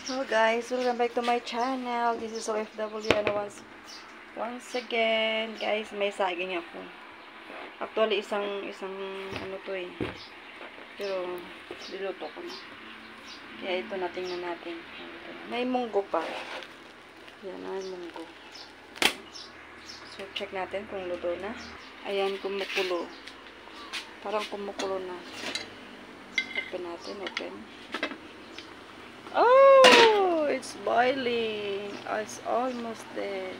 Hello guys, welcome back to my channel. This is OFW and once again, guys, may saging ako. Actually, isang ano to eh. Pero niluto ko na. Kaya ito natingnan natin. May munggo pa. Yan, may munggo. So check natin kung luto na. Ayan, kumukulo. Parang kumukulo na. Open natin, open. Oh, it's boiling. Oh, it's almost there.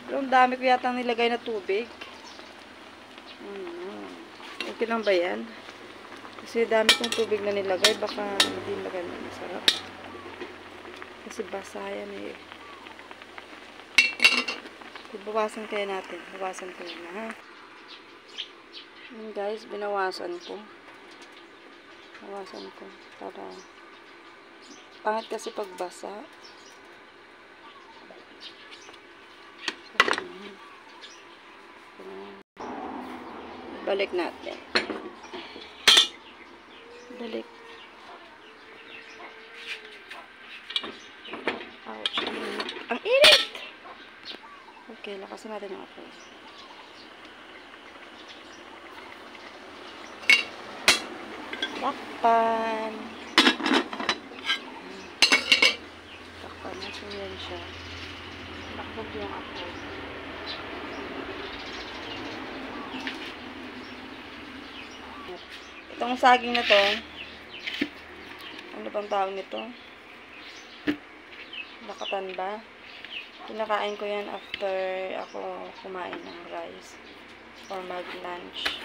Pero ang dami ko yata nilagay na tubig. Okay lang ba yan? Kasi dami kong tubig na nilagay. Baka hindi maganda. Masarap. Kasi basa yan eh. Bawasan kaya natin. Bawasan ko na ha. Yan guys, binawasan ko. Bawasan ko. Para pangit kasi pagbasa. Balik natin. Balik. Ouch. Ang init! Okay, lakasan natin ang apoy. Takpan. So, yan siya. Nakapag yung apoy. Itong saging na to, ano bang tawag nito? Lakatan ba? Kinakain ko yan after ako kumain ng rice or mag-lunch.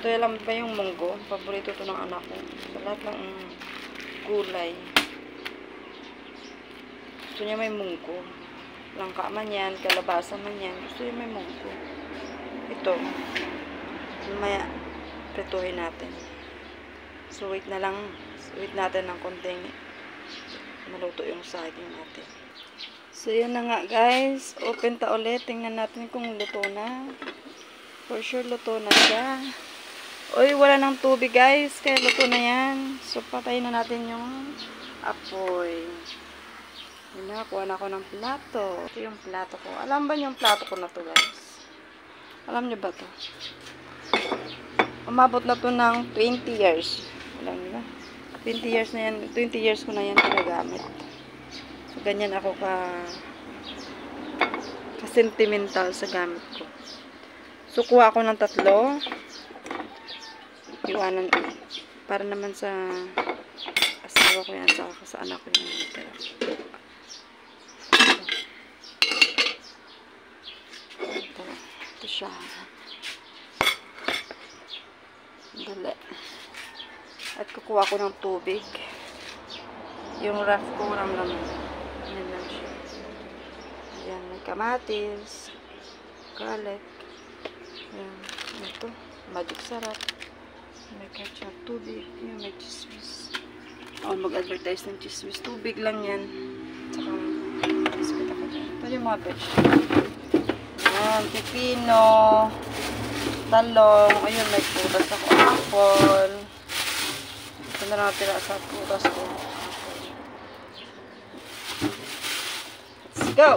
Ito alam ba yung munggo? Paborito to ng anak ko. Sa lahat ng gulay. Gusto niya may munggo. Langka man yan, kalabasa man yan. Gusto niya may munggo. Ito. Maya, prituhin natin. So, wait na lang. Wait natin ng konting maluto yung saging natin. So, yun na nga guys. Open ta ulit. Tingnan natin kung luto na. For sure, luto na siya. Uy, wala ng tubig guys. Kaya luto na yan. So, patayin na natin yung apoy. Yun na, kuha na ako ng plato. Ito yung plato ko. Alam ba yung plato ko na to guys? Alam nyo ba to? Umabot na to ng 20 years. Alam nyo ba? 20 years na yan. 20 years ko na yan ginagamit. So, ganyan ako ka-sentimental sa gamit ko. So, kuha ako ng 3. Iwanan para naman sa asawa ko yan. Sa anak ko yan. Ito siya. Dali. At kukuha ko ng tubig. Yung ref ko lang naman. Ayan lang siya. Ayan, may kamatis. Garlic. Ayan. Ito. Magic sarap. May ketchup. Tubig. Ayan, may chismis. Ako mag-advertise ng chismis. Tubig lang yan. Tsaka, biscuit ako dyan. Ito yung mga vegetable. Ayan, pipino. Talong. Ayun, may prutas ako. Apple. Ito na lang tira sa prutas ko. Let's go!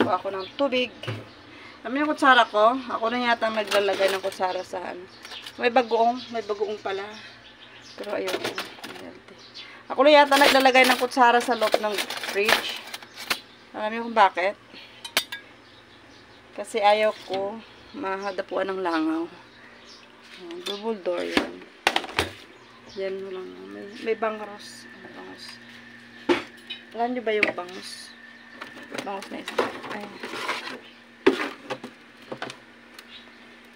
Kuha ako ng tubig. Alam yung kutsara ko. Ako na yata naglalagay ng kutsara sa may bagoong. May bagoong pala. Pero ayun. Ako na yata naglalagay ng kutsara sa loob ng fridge. Alam niyo kung bakit? Kasi ayaw ko mahadapuan ng langaw. Double door yan. Yan mo lang. May bangos. Bangos. Alam nyo ba yung bangus? Bangus na isa. Ay.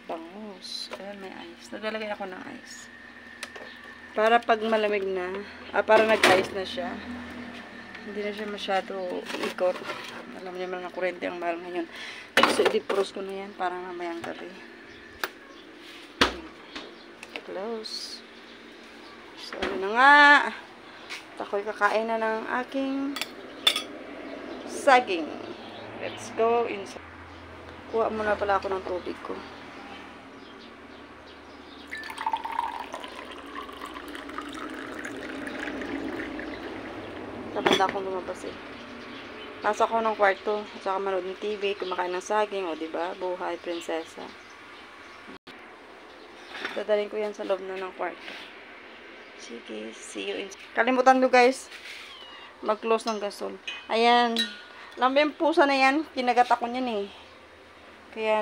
Bangus. Ayan, may ice. Naglalagay ako ng ice. Para pag malamig na, para nag-ice na siya, hindi na siya masyado ikot. Alam niyo naman na kurente ang mahal ngayon. So, i-defrost ko na yan para mamayang gabi. Close. So, yun na nga. Ako'y kakain na ng aking saging. Let's go inside. Kuha muna pala ako ng tubig ko. Matanda akong lumabas eh. Pasok ako ng kwarto, at saka manood ng TV, kumakain ng saging, o diba? Buhay, prinsesa. Dadalhin ko yan sa loob na ng kwarto. Sige, see you in... Kalimutan ko guys, mag-close ng gasol. Ayan. Alam mo yung pusa na yan, kinagat ako niyan eh. Kaya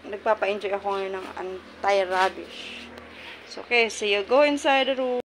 nagpapa-enjoy ako ngayon ng anti-rubbish. So, okay, see you. Go inside the room.